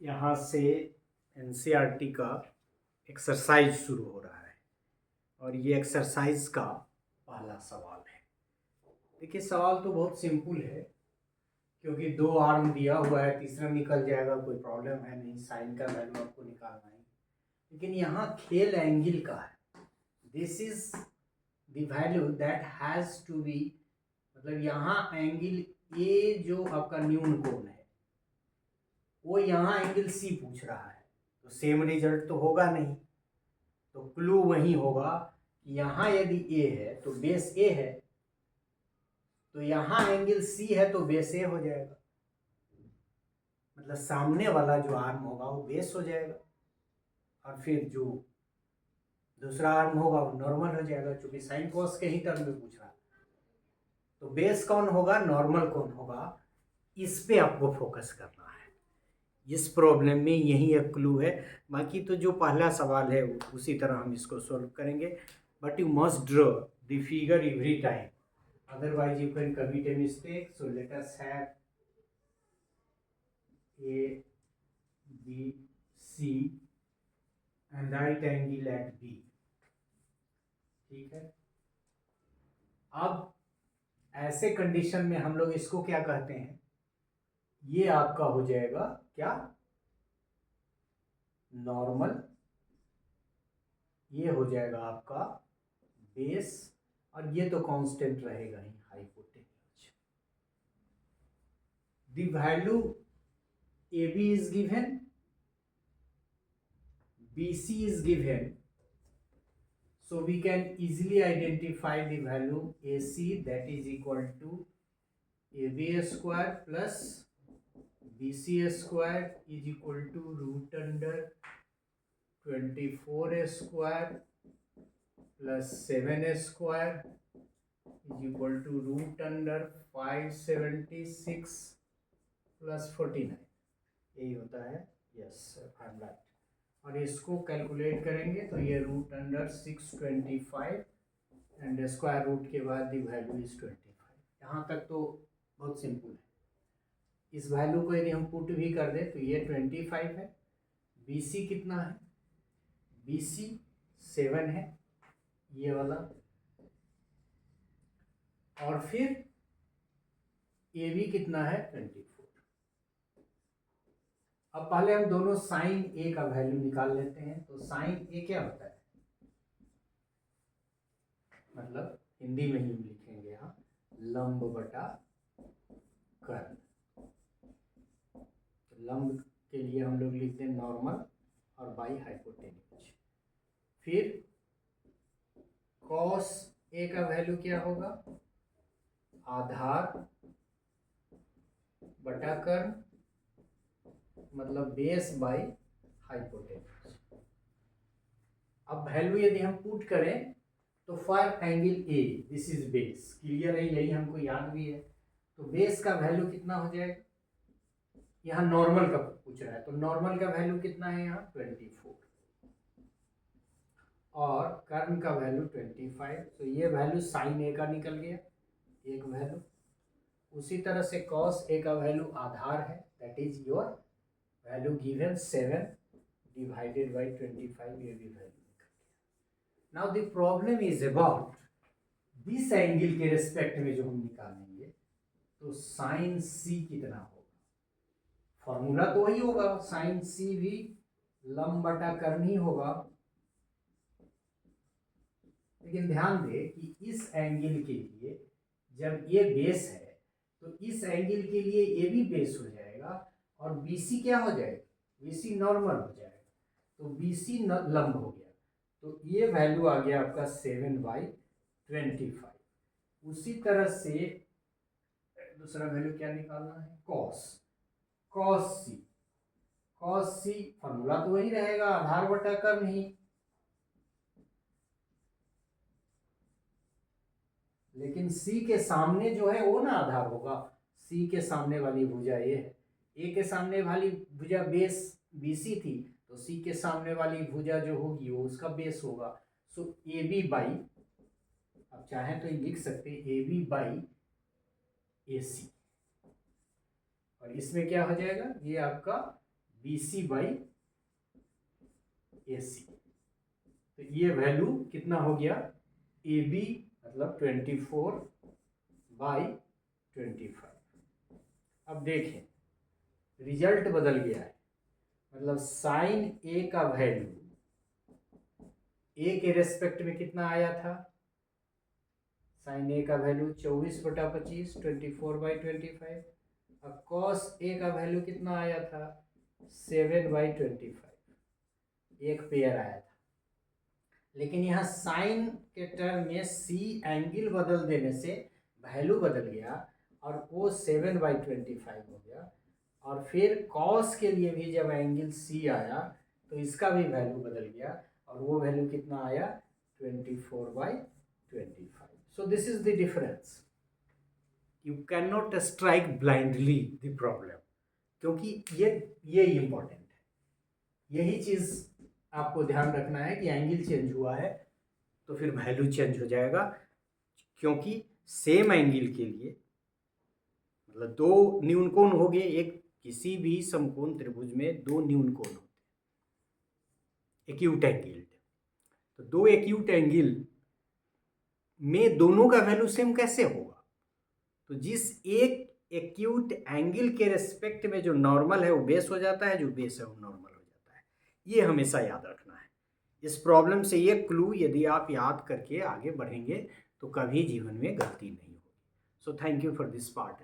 यहाँ से एनसीईआरटी का एक्सरसाइज शुरू हो रहा है और ये एक्सरसाइज का पहला सवाल है। देखिए सवाल तो बहुत सिंपल है क्योंकि 2 आर्म दिया हुआ है, तीसरा निकल जाएगा, कोई प्रॉब्लम है नहीं। साइन का वैल्यू आपको निकालना है, लेकिन यहाँ खेल एंगल का है। This is the value that has to be, मतलब यहाँ एंगल ए जो आपका न्यून कोण है वो यहाँ एंगल सी पूछ रहा है, तो सेम रिजल्ट तो होगा नहीं। तो क्लू वही होगा कि यहाँ यदि ए है तो बेस ए है, तो यहाँ एंगल सी है तो बेस ए हो जाएगा, मतलब सामने वाला जो आर्म होगा वो बेस हो जाएगा और फिर जो दूसरा आर्म होगा वो नॉर्मल हो जाएगा, क्योंकि साइन कॉस के ही टर्म में पूछ रहा है। तो बेस कौन होगा, नॉर्मल कौन होगा, इस पे आपको फोकस करना है। इस प्रॉब्लम में यही एक क्लू है। बाकी तो जो पहला सवाल है उसी तरह हम इसको सॉल्व करेंगे, but you must draw the figure every time, otherwise you can commit a mistake. So let us have A, B, C and right angle at B. ठीक है। अब ऐसे कंडीशन में हम लोग इसको क्या कहते हैं, ये आपका हो जाएगा क्या, नॉर्मल, ये हो जाएगा आपका बेस, और ये तो कांस्टेंट रहेगा ही, hypotenuse. The value AB is given, BC is given, so we can easily identify the value AC, that is equal to AB square plus BC square is equal to root under 24 square plus 7 square is equal to root under 576 plus 49, यही होता है। Yes I am right. और इसको calculate करेंगे तो ये root under 625 and square root के बाद दी वैल्यू इज 25। यहाँ तक तो बहुत सिंपल है। इस वैल्यू को यदि हम पुट भी कर दें तो ये 25 है। BC कितना है, BC 7 है ये वाला, और फिर AB कितना है 24। अब पहले हम दोनों साइन ए का वैल्यू निकाल लेते हैं। तो साइन ए क्या होता है, मतलब हिंदी में ही लिखेंगे यहाँ, लंब बटा कर्ण। लंब के लिए हम लोग लिखते हैं नॉर्मल और बाई हाइपोटेन्यूज। फिर कॉस ए का वैल्यू क्या होगा, आधार बटा कर्ण, मतलब बेस बाई हाइपोटेन्यूज। अब वैल्यू यदि हम पुट करें तो for angle A, this is base, clear है, यही हमको याद भी है। तो बेस का वैल्यू कितना हो जाएगा, यहाँ नॉर्मल का पूछ रहा है तो नॉर्मल का वैल्यू कितना है यहाँ 24, और कर्ण का वैल्यू 25। तो ये वैल्यू साइन ए का निकल गया एक वैल्यू। उसी तरह से कॉस ए का वैल्यू आधार है, that is your value given 7 divided by 25, ये भी वैल्यू निकल गया। Now the problem is about this angle के रिस्पेक्ट में जो हम निकालेंगे तो साइन सी कितना होगा। फॉर्मूला तो वही होगा, साइन सी भी लंब बटा कर्ण ही होगा, लेकिन ध्यान दें कि इस एंगल के लिए जब ये बेस है तो इस एंगल के लिए ये भी बेस हो जाएगा और BC क्या हो जाएगा, BC नॉर्मल हो जाएगा, तो BC लंब हो गया। तो ये वैल्यू आ गया आपका 7/25। उसी तरह से दूसरा वैल्यू क्या निकालना है, कॉस, कॉस सी फॉर्मूला तो वही रहेगा, आधार बटा कर्ण ही, लेकिन C के सामने जो है वो ना आधार होगा। C के सामने वाली भुजा ये है, A के सामने वाली भुजा बेस BC थी, तो C के सामने वाली भुजा जो होगी वो उसका बेस होगा। सो AB बाई, अब चाहें तो लिख सकते हैं AB बाई AC, और इसमें क्या हो जाएगा, ये आपका BC बाई AC। तो ये वैल्यू कितना हो गया, AB मतलब 24 बाई 25। अब देखें रिजल्ट बदल गया है, मतलब साइन A का वैल्यू A के रेस्पेक्ट में कितना आया था, साइन A का वैल्यू 24/25 24/25। अब कॉस A का वैल्यू कितना आया था, 7/25, एक पेयर आया था। लेकिन यहाँ साइन के टर्म में C एंगल बदल देने से वैल्यू बदल गया और वो 7/25 हो गया। और फिर कॉस के लिए भी जब एंगल C आया तो इसका भी वैल्यू बदल गया और वो वैल्यू कितना आया, 24/25। So this is the difference. You cannot strike blindly the problem, क्योंकि ये इम्पोर्टेंट है, यही चीज आपको ध्यान रखना है कि एंगल चेंज हुआ है तो फिर वैल्यू चेंज हो जाएगा, क्योंकि सेम एंगल के लिए मतलब दो न्यून कोण हो गए, एक किसी भी समकोण त्रिभुज में दो न्यून कोण होते हैं, एक्यूट एंगल। तो दो एक्यूट एंगल में दोनों का वैल्यू सेम कैसे होगा, तो जिस एक एक्यूट एंगल के रेस्पेक्ट में जो नॉर्मल है वो बेस हो जाता है, जो बेस है वो नॉर्मल हो जाता है। ये हमेशा याद रखना है। इस प्रॉब्लम से ये क्लू यदि आप याद करके आगे बढ़ेंगे तो कभी जीवन में गलती नहीं होगी। So thank you for this part.